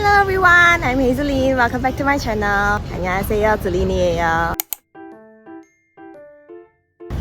Hello everyone, I'm Hazeline. Welcome back to my channel. 안녕하세요, 들린이에요.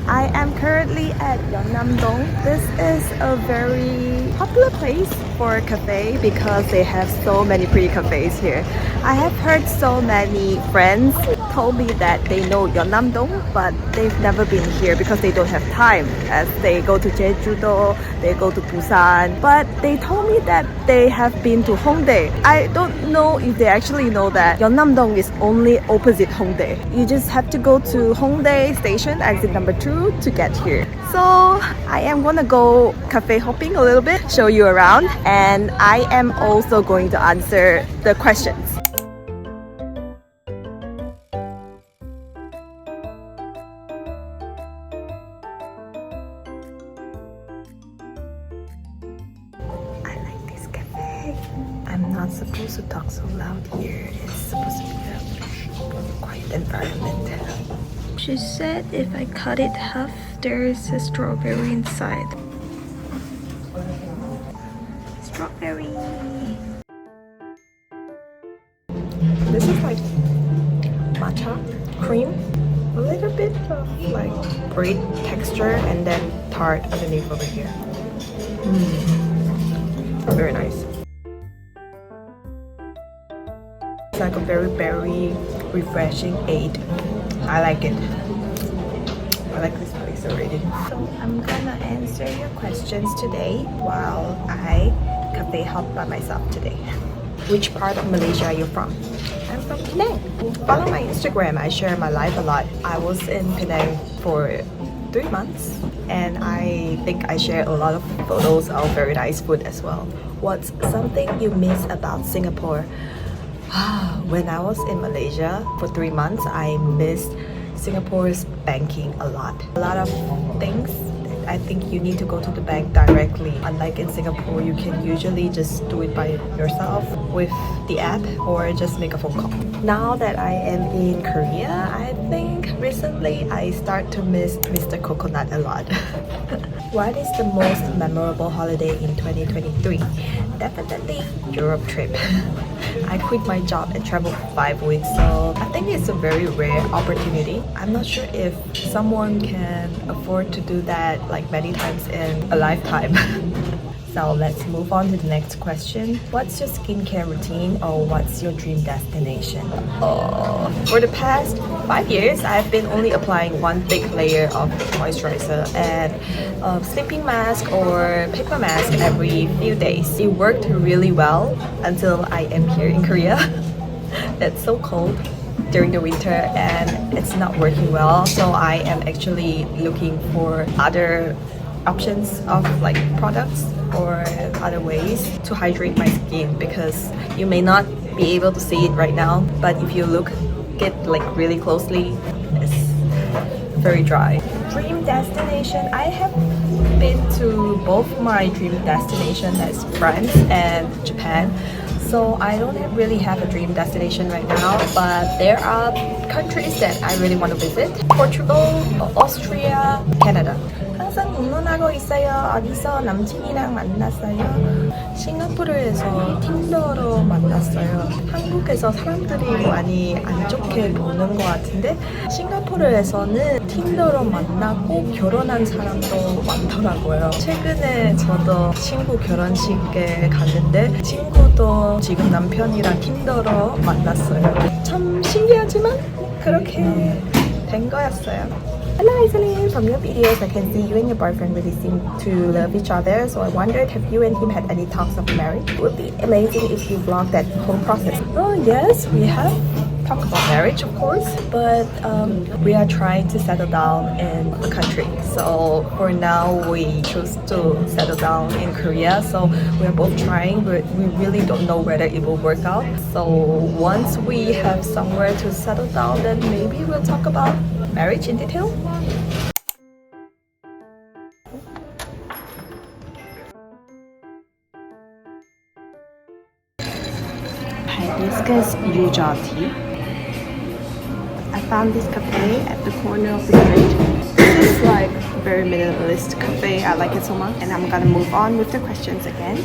I am currently at Yeonnam-dong. This is a very popular place for a cafe because they have so many pretty cafes here. I have heard so many friends told me that they know Yeonnam-dong, but they've never been here because they don't have time, as they go to Jeju-do, they go to Busan. But they told me that they have been to Hongdae. I don't know if they actually know that Yeonnam-dong is only opposite Hongdae. You just have to go to Hongdae station, exit number 2, to get here. So I am gonna go cafe hopping a little bit, show you around, and I am also going to answer the questions. I like this cafe. I'm not supposed to talk so loud here. It's supposed to be a quiet environment. She said if I cut it half, there's a strawberry inside. Strawberry! This is like matcha cream. A little bit of like bread texture and then tart underneath over here. Very nice. It's like a very refreshing aid. I like it. I like this place already. So I'm gonna answer your questions today while I cafe hop by myself today. Which part of Malaysia are you from? I'm from Penang. Follow my Instagram. I share my life a lot. I was in Penang for 3 months and I think I share a lot of photos of very nice food as well. What's something you miss about Singapore? When I was in Malaysia for 3 months, I missed Singapore's banking a lot. A lot of things I think you need to go to the bank directly. Unlike in Singapore, you can usually just do it by yourself with the app or just make a phone call. Now that I am in Korea, I think recently I start to miss Mr. Coconut a lot. What is the most memorable holiday in 2023? Definitely Europe trip. I quit my job and traveled for 5 weeks, so I think it's a very rare opportunity. I'm not sure if someone can afford to do that like many times in a lifetime. So let's move on to the next question. What's your skincare routine or what's your dream destination? For the past 5 years, I've been only applying one thick layer of moisturizer and sleeping mask or paper mask every few days. It worked really well until I am here in Korea. It's so cold during the winter and it's not working well. So I am actually looking for other options of like products or other ways to hydrate my skin, because you may not be able to see it right now, but if you look it like really closely, it's very dry. Dream destination, I have been to both my dream destination as France and Japan. So I don't really have a dream destination right now, but there are countries that I really want to visit. Portugal, Austria, Canada. 항상 문문하고 있어요. 어디서 남친이랑 만났어요? 싱가포르에서 틴더로 만났어요. 한국에서 사람들이 많이 안 좋게 보는 것 같은데 싱가포르에서는 틴더로 만나고 결혼한 사람도 많더라고요. 최근에 저도 친구 결혼식에 갔는데 친구도 지금 남편이랑 틴더로 만났어요. 참 신기하지만 그렇게 된 거였어요. Hello Hazeline, from your videos I can see you and your boyfriend really seem to love each other, so I wondered have you and him had any talks of marriage? It would be amazing if you vlog that whole process. Oh yes, we have talked about marriage of course, but we are trying to settle down in a country. So for now we choose to settle down in Korea, so we are both trying, but we really don't know whether it will work out. So once we have somewhere to settle down, then maybe we'll talk about marriage in detail. Hibiscus Yuja tea. I found this cafe at the corner of the street. This is like a very minimalist cafe. I like it so much. And I'm gonna move on with the questions again.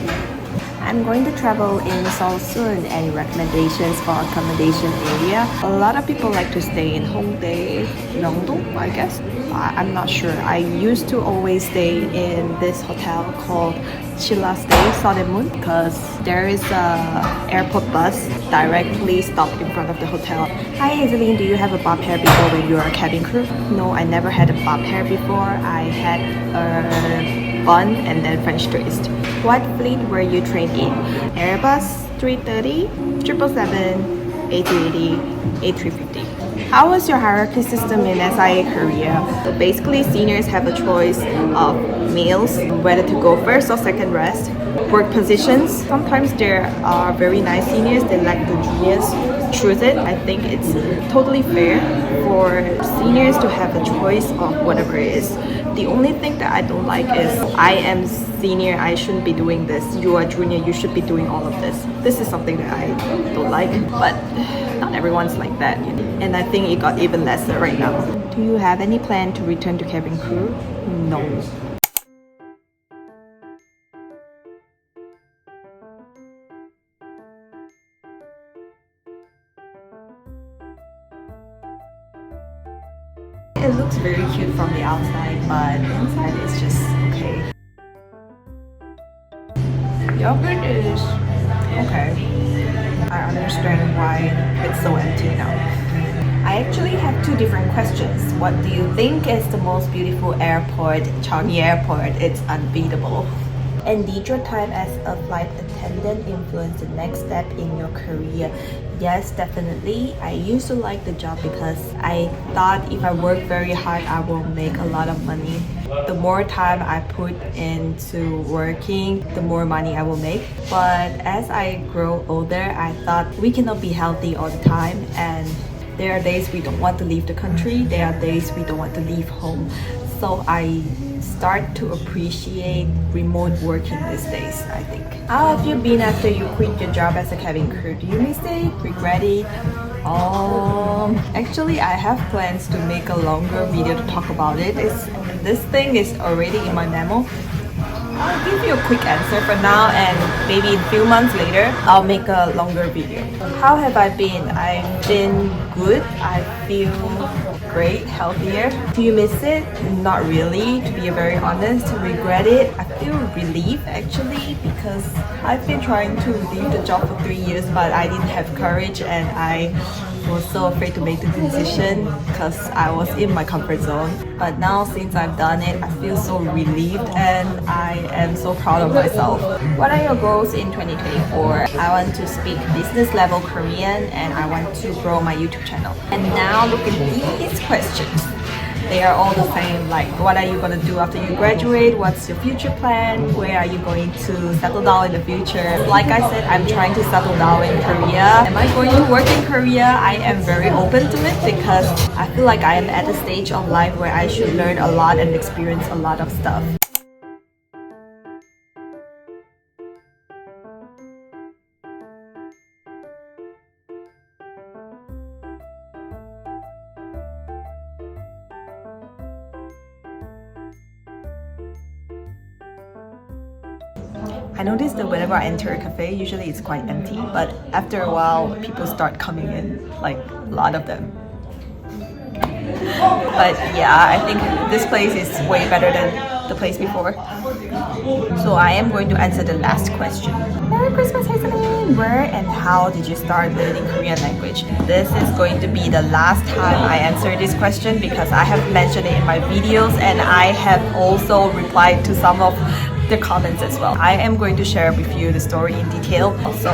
I'm going to travel in Seoul soon. Any recommendations for accommodation area? A lot of people like to stay in Hongdae, Yeonnam-dong, I guess. I'm not sure. I used to always stay in this hotel called Chilla Stay Southern Moon because there is a airport bus directly stopped in front of the hotel. Hi Hazeline, do you have a bob hair before when you are a cabin crew? No, I never had a bob hair before. I had a bun and then French twist. What fleet were you trained in? Airbus 330, 777, A380, A350. How was your hierarchy system in SIA Korea? So basically, seniors have a choice of meals, whether to go first or second rest. Work positions. Sometimes there are very nice seniors that let the juniors choose it. I think it's totally fair for seniors to have a choice of whatever it is. The only thing that I don't like is I am senior, I shouldn't be doing this. You are junior, you should be doing all of this. This is something that I don't like, but not everyone's like that. And I think it got even lesser right now. Do you have any plan to return to cabin crew? No. It looks very cute from the outside, but inside it's just okay. Yogurt is okay. I understand why it's so empty now. I actually have two different questions. What do you think is the most beautiful airport? Changi Airport. It's unbeatable. And did your time as a flight attendant influence the next step in your career? Yes, definitely. I used to like the job because I thought if I work very hard, I will make a lot of money. The more time I put into working, the more money I will make. But as I grow older, I thought we cannot be healthy all the time, and there are days we don't want to leave the country, there are days we don't want to leave home. So I start to appreciate remote working these days, I think. How have you been after you quit your job as a cabin crew? Do you miss it? Regret it? Actually, I have plans to make a longer video to talk about it. This thing is already in my memo. I'll give you a quick answer for now, and maybe a few months later, I'll make a longer video. How have I been? I've been good. I feel great, healthier. Do you miss it? Not really, to be very honest. Regret it? I feel relief actually, because I've been trying to leave the job for 3 years, but I didn't have courage, and I was so afraid to make the decision because I was in my comfort zone. But now since I've done it, I feel so relieved and I am so proud of myself. What are your goals in 2024? I want to speak business level Korean and I want to grow my YouTube channel. And now look at these questions. They are all the same, like what are you going to do after you graduate? What's your future plan? Where are you going to settle down in the future? Like I said, I'm trying to settle down in Korea. Am I going to work in Korea? I am very open to it because I feel like I am at a stage of life where I should learn a lot and experience a lot of stuff. I noticed that whenever I enter a cafe, usually it's quite empty, but after a while, people start coming in, like a lot of them. But yeah, I think this place is way better than the place before. So I am going to answer the last question. Merry Christmas, Hazeline! Where and how did you start learning Korean language? This is going to be the last time I answer this question because I have mentioned it in my videos and I have also replied to some of the comments as well. I am going to share with you the story in detail, so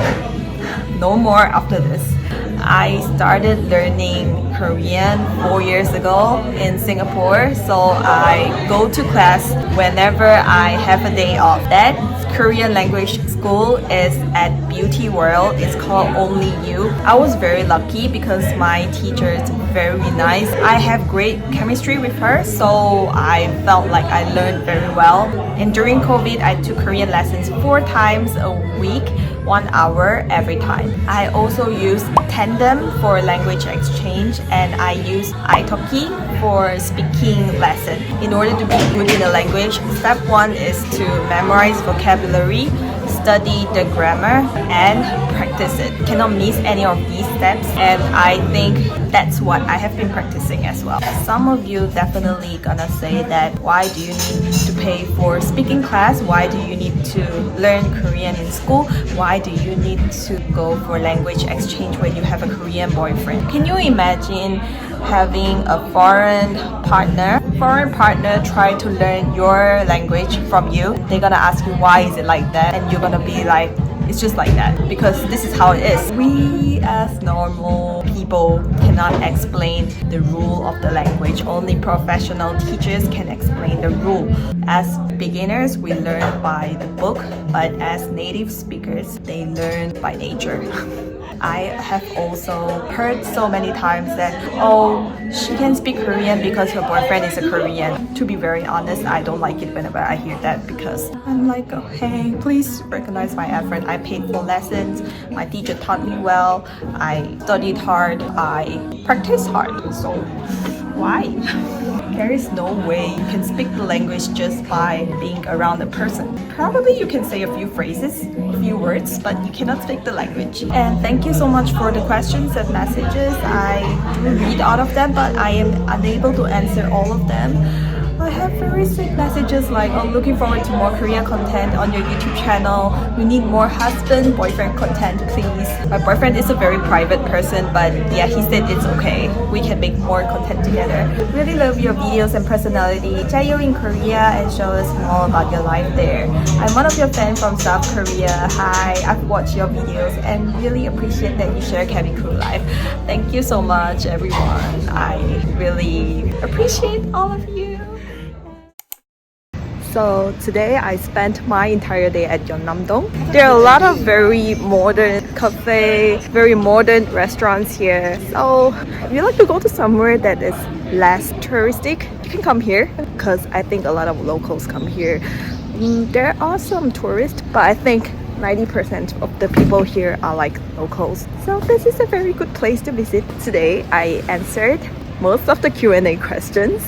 no more after this. I started learning Korean 4 years ago in Singapore, so I go to class whenever I have a day off. That Korean language school is at Beauty World. It's called Only You. I was very lucky because my teacher is very nice. I have great chemistry with her, so I felt like I learned very well. And during COVID, I took Korean lessons 4 times a week, 1 hour every time. I also use Tandem for language exchange, and I use italki for speaking lesson. In order to be good in a language, step 1 is to memorize vocabulary. study the grammar and practice it. Cannot miss any of these steps, and I think that's what I have been practicing as well. Some of you definitely gonna say that why do you need to pay for speaking class? Why do you need to learn Korean in school? Why do you need to go for language exchange when you have a Korean boyfriend? Can you imagine having a foreign partner try to learn your language from you? They're gonna ask you why is it like that, and you're gonna be like, it's just like that because this is how it is. We as normal people cannot explain the rule of the language. Only professional teachers can explain the rule. As beginners, we learn by the book, but as native speakers, they learn by nature. I have also heard so many times that, oh, she can speak Korean because her boyfriend is a Korean. To be very honest, I don't like it whenever I hear that because I'm like, oh, hey, please recognize my effort. I paid for lessons. My teacher taught me well. I studied hard. I practiced hard. So why? There is no way you can speak the language just by being around a person. Probably you can say a few phrases, a few words, but you cannot speak the language. And thank you so much for the questions and messages. I do read all of them, but I am unable to answer all of them. I have very sweet messages like, oh, looking forward to more Korean content on your YouTube channel. We need more husband, boyfriend content, please. My boyfriend is a very private person, but yeah, he said it's okay. We can make more content together. Really love your videos and personality. Jayo in Korea and show us more about your life there. I'm one of your fans from South Korea. Hi, I've watched your videos and really appreciate that you share cabin crew life. Thank you so much, everyone. I really appreciate all of you. So today I spent my entire day at Yeonnam-dong. There are a lot of very modern cafe, very modern restaurants here. So if you like to go to somewhere that is less touristic, you can come here because I think a lot of locals come here. There are some tourists, but I think 90% of the people here are like locals. So this is a very good place to visit. Today I answered most of the Q&A questions.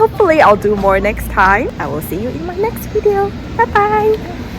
Hopefully I'll do more next time. I will see you in my next video. Bye bye!